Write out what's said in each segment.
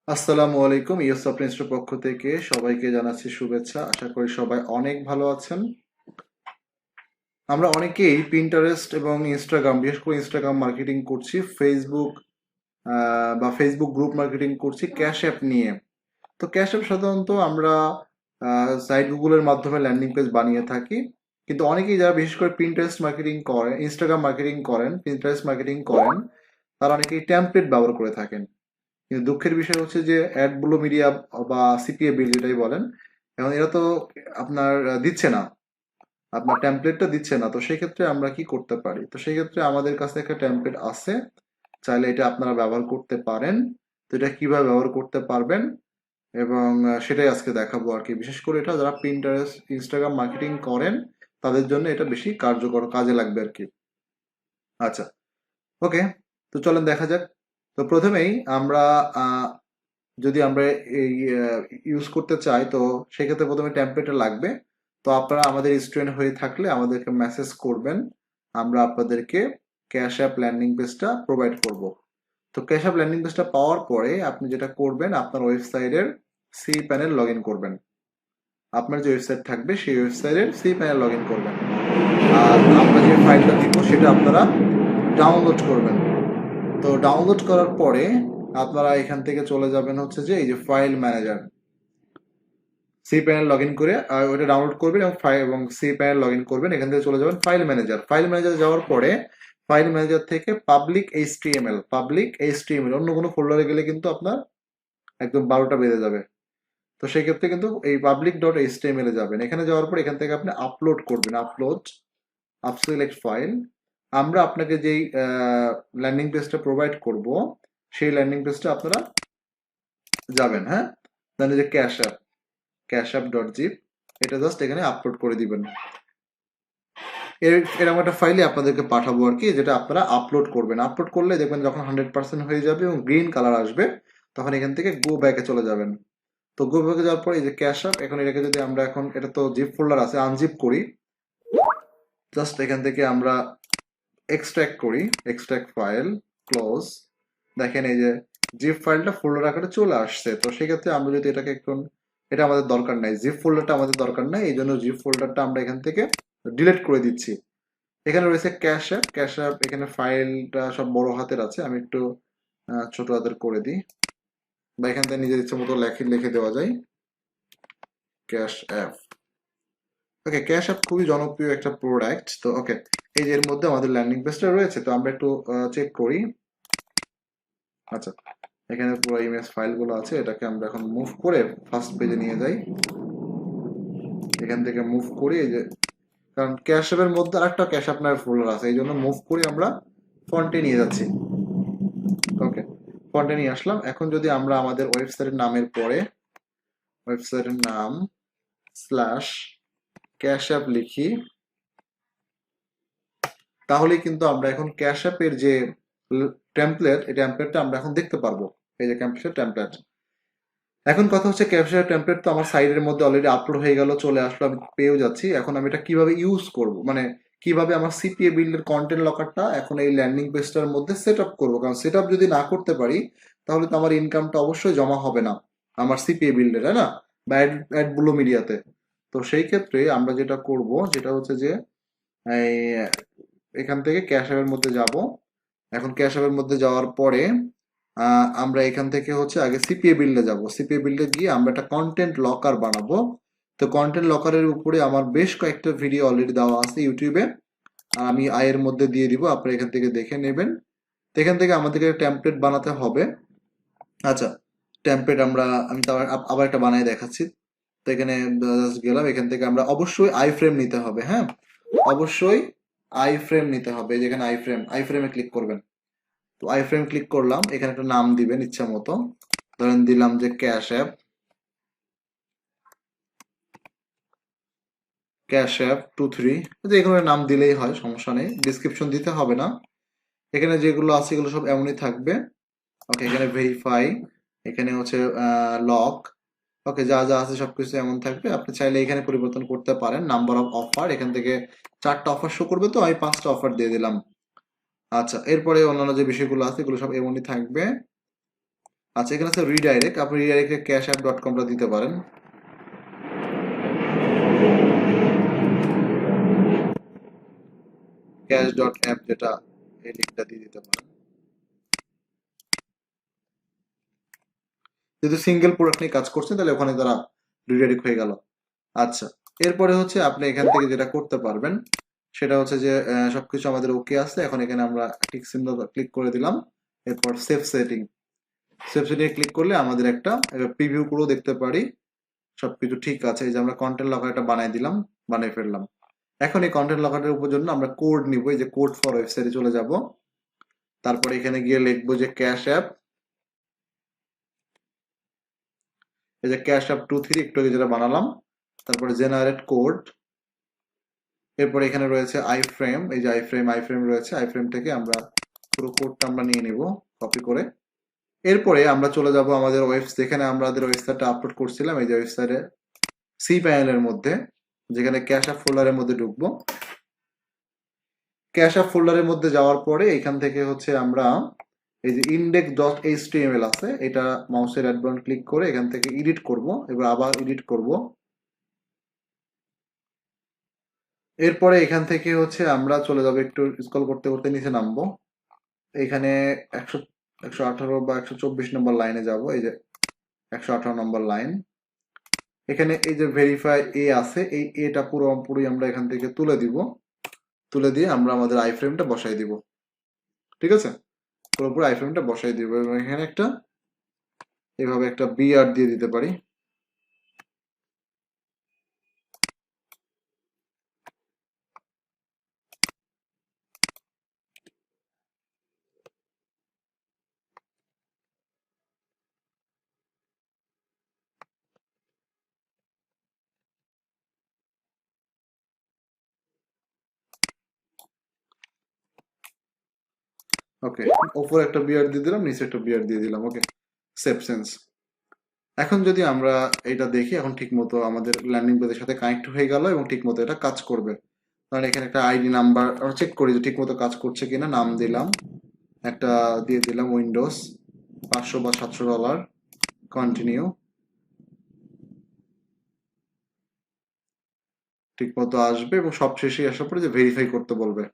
আসসালামু আলাইকুম। সফটওয়্যার ইনস্টিটিউটের পক্ষ থেকে সবাইকে জানাচ্ছি শুভেচ্ছা। আশা করি সবাই অনেক ভালো আছেন। আমরা অনেকেই পিন্টারেস্ট এবং ইনস্টাগ্রাম, বিশেষ করে ইনস্টাগ্রাম মার্কেটিং করছি, ফেসবুক বা ফেসবুক গ্রুপ মার্কেটিং করছি ক্যাশ অ্যাপ নিয়ে। তো ক্যাশ অ্যাপ সাধারণত আমরা সাইট গুগলের মাধ্যমে ল্যান্ডিং পেজ বানিয়ে থাকি। কিন্তু অনেকেই যারা বিশেষ করে পিন্টারেস্ট মার্কেটিং করেন, ইনস্টাগ্রাম মার্কেটিং করেন, পিন্টারেস্ট মার্কেটিং করেন, তারা অনেকেই টেমপ্লেট ব্যবহার করে থাকেন। কিন্তু দুঃখের বিষয় হচ্ছে যে অ্যাড ব্লু মিডিয়া বা সিপিএ বিল যেটাই বলেন, এখন এরা তো আপনার দিচ্ছে না, আপনার টেমপ্লেটটা দিচ্ছে না। তো সেই ক্ষেত্রে আমরা কি করতে পারি? তো সেই ক্ষেত্রে আমাদের কাছে একটা টেমপ্লেট আছে, চাইলে এটা আপনারা ব্যবহার করতে পারেন। তো এটা কিভাবে ব্যবহার করতে পারবেন এবং সেটাই আজকে দেখাবো আর কি। বিশেষ করে এটা যারা পিন্টারেস্ট ইনস্টাগ্রাম মার্কেটিং করেন তাদের জন্য এটা বেশি কার্যকর, কাজে লাগবে আর কি। আচ্ছা, ওকে, তো চলেন দেখা যাক। তো প্রথমেই আমরা যদি আমরা এই ইউজ করতে চাই, তো সেক্ষেত্রে প্রথমে টেমপ্লেটটা লাগবে। তো আপনারা আমাদের স্টুডেন্ট হয়ে থাকলে আমাদেরকে মেসেজ করবেন, আমরা আপনাদেরকে ক্যাশ অ্যাপ ল্যান্ডিং পেজটা প্রোভাইড করব। তো ক্যাশ অ্যাপ ল্যান্ডিং পেজটা পাওয়ার পরে আপনি যেটা করবেন, আপনার ওয়েবসাইটের সি প্যানেল লগ ইন করবেন। আপনার যে ওয়েবসাইট থাকবে সেই ওয়েবসাইটের সি প্যানেল লগ ইন করবেন। আর আমরা যে ফাইলটা দিব সেটা আপনারা ডাউনলোড করবেন। তো ডাউনলোড করার পরে আপনারা এখান থেকে চলে যাবেন হচ্ছে যে এই যে file manager, C panel log in করে ওটা ডাউনলোড করবেন এবং সি প্যানেল লগ ইন করবেন। এখান থেকে চলে যাবেন ফাইল ম্যানেজার। ফাইল ম্যানেজার যাওয়ার পরে ফাইল ম্যানেজার থেকে পাবলিক এইচটিএমএল অন্য কোনো ফোল্ডারে গেলে কিন্তু আপনার একদম 12টা বেজে যাবে। তো সেই ক্ষেত্রে কিন্তু এই public.html এ যাবেন। এখানে যাওয়ার পর এখান থেকে আপনি আপলোড করবেন, সিলেক্ট ফাইল। আমরা আপনাকে যেই ল্যান্ডিং পেজটা প্রোভাইড করব সেই ল্যান্ডিং পেজটা আপনারা যাবেন। হ্যাঁ, দেন যে ক্যাশ অ্যাপ.জিপ, এটা জাস্ট এখানে আপলোড করে দিবেন। এরকম একটা ফাইলে আপনাদেরকে পাঠাবো আর কি, যেটা আপনারা আপলোড করবেন। আপলোড করলে দেখবেন যখন 100% হয়ে যাবে এবং গ্রিন কালার আসবে, তখন এখান থেকে গো ব্যাকে চলে যাবেন। তো গো ব্যাকে যাওয়ার পর এই যে ক্যাশ অ্যাপ, এখন এটাকে যদি আমরা এখন, এটা তো জিপ ফোল্ডার আছে, আনজিপ করি। জাস্ট এখান থেকে আমরা এক্সট্রাক্ট ফাইল, ক্লোজ। দেখেন এই যে জিপ ফাইলটা ফোল্ডার আকারে চলে আসছে। তো সেক্ষেত্রে আমরা যদি এটাকে একটু, এটা আমাদের দরকার নাই, জিপ ফোল্ডারটা আমাদের দরকার নাই, এই জন্য জিপ ফোল্ডারটা আমরা এখান থেকে ডিলিট করে দিচ্ছি। এখানে রয়েছে ক্যাশ অ্যাপ, এখানে ফাইলটা সব বড় হাতের আছে, আমি একটু ছোট হাতের করে দিই, বা এখান থেকে নিজের ইচ্ছে মতো লিখে দেওয়া যায় ক্যাশ অ্যাপ। ওকে, ক্যাশ অ্যাপ খুবই জনপ্রিয় একটা প্রোডাক্ট। তো ওকে, এই যে এর মধ্যে আমাদের ল্যান্ডিং পেজটা রয়েছে। তো আমরা একটু চেক করি। আচ্ছা, এখানে পুরো ইমেজ ফাইলগুলো আছে, এটাকে আমরা এখন মুভ করে ফার্স্ট পেজে নিয়ে যাই। এখান থেকে মুভ করি, এই যে, কারণ ক্যাশ অ্যাপের মধ্যে আরেকটা ক্যাশ আপনার ফোল্ডার আছে, এই জন্য মুভ করে আমরা ফন্টে নিয়ে যাচ্ছি। ওকে, ফন্টে নিয়ে আসলাম। এখন যদি আমরা আমাদের ওয়েবসাইটের নামের পরে ওয়েবসাইটের নাম স্ল্যাশ ক্যাশ অ্যাপ লিখি, তাহলে কিন্তু আমরা এখন ক্যাশ অ্যাপের যে টেমপ্লেট, এই টেমপ্লেটটা আমরা এখন দেখতে পারবো। এই যে ক্যাশ টেমপ্লেট। এখন কথা হচ্ছে ক্যাশ টেমপ্লেট তো আমার সাইডের মধ্যে অলরেডি আপলোড হয়ে গেল, চলে আসলো, আমি পেয়েও যাচ্ছি। এখন আমি এটা কিভাবে ইউজ করব, মানে কিভাবে আমার সিপিএ বিল্ডের কন্টেন্ট লকারটা এখন এই ল্যান্ডিং পেজটার মধ্যে সেট আপ করবো। কারণ সেট আপ যদি না করতে পারি তাহলে তো আমার ইনকামটা অবশ্যই জমা হবে না আমার সিপিএ বিল্ডে, তাই না, বা অ্যাড ব্লু মিডিয়াতে। তো সেই ক্ষেত্রে আমরা যেটা করব যেটা হচ্ছে যে এই এখান থেকে ক্যাশ অ্যাপের মধ্যে যাব। এখন ক্যাশ অ্যাপের মধ্যে যাওয়ার পরে আমরা এখান থেকে হচ্ছে আগে সিপিএ বিল্ডে যাব। সিপিএ বিল্ডে গিয়ে আমরা একটা কন্টেন্ট লকার বানাবো। তো কন্টেন্ট লকারের উপরে আমার বেশ কয়েকটা ভিডিও অলরেডি দেওয়া আছে ইউটিউবে, আমি আয়ের মধ্যে দিয়ে দিব, আপনারা এখান থেকে দেখে নেবেন। তো এখান থেকে আমাদেরকে টেমপ্লেট বানাতে হবে। আচ্ছা, টেমপ্লেট আমি তো আবার একটা বানাই দেখাচ্ছি। তো এখানে জাস্ট গেলাম, এখান থেকে আমরা অবশ্যই আই ফ্রেম নিতে হবে। হ্যাঁ, অবশ্যই আই ফ্রেম নিতে হবে। যেখানে আই ফ্রেমে ক্লিক করবেন। তো আই ফ্রেম ক্লিক করলাম, এখানে একটা নাম দিবেন ইচ্ছা মতো, ধরেন দিলাম যে ক্যাশ অ্যাপ 23, যে কোনো নাম দিলেই হয়, সমস্যা নেই, ডিসক্রিপশন দিতে হবে না। এখানে যেগুলো আছে এগুলো সব এমনই থাকবে। ওকে, এখানে ভেরিফাই, এখানে হচ্ছে লক, ওকে, যা যা আছে সবকিছু এমন থাকবে। আপনি চাইলে এখানে পরিবর্তন করতে পারেন। নাম্বার অফ অফার, এখান থেকে 4টা অফার শো করবে, তো আমি 5টা অফার দিয়ে দিলাম। আচ্ছা, এরপরে অন্যান্য যে বিষয়গুলো আছে এগুলো সব এমনই থাকবে। আচ্ছা, এখানে আছে রিডাইরেক্ট, আপনি রিডাইরেক্টে cashapp.com দিতে পারেন। cash.app যেটা, এই লিঙ্কটা দিয়ে দিতে পারেন। যদি সিঙ্গেল প্রোডাক্ট নিয়ে কাজ করছেন তাহলে ওখানে তারা রিডাইরেক্ট হয়ে গেল। আচ্ছা, এরপরে হচ্ছে আপনি এখান থেকে যেটা করতে পারবেন সেটা হচ্ছে যে সবকিছু আমাদের ওকে আছে। এখন এখানে আমরা টিক চিহ্ন ক্লিক করে দিলাম। এরপর সেভ সেটিং ক্লিক করলে আমাদের একটা প্রিভিউ করেও দেখতে পারি সবকিছু ঠিক আছে। এই যে আমরা কন্টেন্ট লকার একটা বানিয়ে ফেললাম। এখন এই কন্টেন্ট লকারের উপর জন্য আমরা কোড নিব, এই যে কোড ফর ওয়েবসাইটে চলে যাব। তারপরে এখানে গিয়ে লিখবো যে ক্যাশ অ্যাপ, এই যে ক্যাশ অ্যাপ 2 3 একটু আগে যেটা বানালাম। তারপরে জেনারেট কোড। এরপরে এখানে রয়েছে আইফ্রেম, এই যে আইফ্রেম রয়েছে। আইফ্রেম থেকে আমরা পুরো কোডটা আমরা নিয়ে নিব কপি করে। এরপরে আমরা চলে যাব আমাদের যেখানে আমাদের ওয়েবসাইটটা আপলোড করছিলাম, এই যে ওয়েবসাইটে সি প্যানেলের মধ্যে, যেখানে ক্যাশ অ্যাপ ফোল্ডারের মধ্যে ঢুকবো। ক্যাশ অ্যাপ ফোল্ডারের মধ্যে যাওয়ার পরে এখান থেকে হচ্ছে আমরা এই যে index.html আছে, এটা মাউসের রাইট বাটন ক্লিক করে এখান থেকে এডিট করব। এবার আবার এডিট করব। এরপরে এখান থেকে হচ্ছে আমরা চলে যাব, একটু স্ক্রল করতে করতে নিচে নামবো। এখানে 118 বা 124 নম্বর লাইনে যাব। এই যে 118 নম্বর লাইন। এখানে এই যে ভেরিফাই এ আছে, এই এটা পুরোপুরি আমরা এখান থেকে তুলে দিয়ে আমরা আমাদের আইফ্রেমটা বসাই দিব। ঠিক আছে, পুরোপুরি আইফ্রেমটা বসাই দিব এবং এখানে এভাবে একটা বিআর দিয়ে দিতে পারি। ওকে, উপরে একটা বিআর দিয়ে দিলাম, নিচে একটা বিআর দিয়ে দিলাম। ওকে, সেভ চেঞ্জ। এখন যদি আমরা এটা দেখি, এখন ঠিকমতো আমাদের ল্যান্ডিং পেজের সাথে কানেক্ট হয়ে গেল এবং ঠিকমতো এটা কাজ করবে। কারণ এখানে একটা আইডি নাম্বার চেক করি যে ঠিকমতো কাজ করছে কিনা। নাম দিলাম, একটা দিয়ে দিলাম উইন্ডোজ, 500 বা $700, কন্টিনিউ। ঠিকমতো আসবে এবং সব শেষে আসার পরে যে ভেরিফাই করতে বলবে।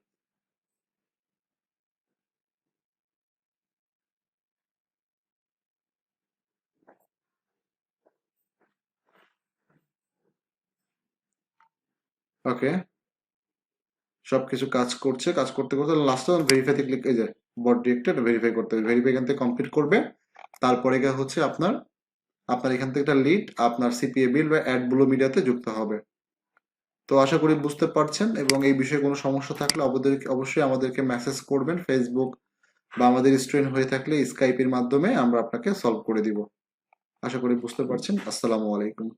ওকে, সবকিছু কাজ করতে করতে লাস্টে ভেরিফাইতে ক্লিক, এই যে বট ডিরেক্টর ভেরিফাই করতে হবে। ভেরিফাই এখান থেকে কমপ্লিট করবে। তারপরে হচ্ছে আপনার এখান থেকে একটা লিড আপনার সিপিএ বিল বা অ্যাড ব্লু মিডিয়াতে যুক্ত হবে। তো আশা করি বুঝতে পারছেন, এবং এই বিষয়ে কোনো সমস্যা থাকলে অবশ্যই আমাদেরকে মেসেজ করবেন ফেসবুক, বা আমাদের স্টুডেন্ট হয়ে থাকলে স্কাইপের মাধ্যমে আমরা আপনাকে সলভ করে দিব। আশা করি বুঝতে পারছেন। আসসালামু আলাইকুম।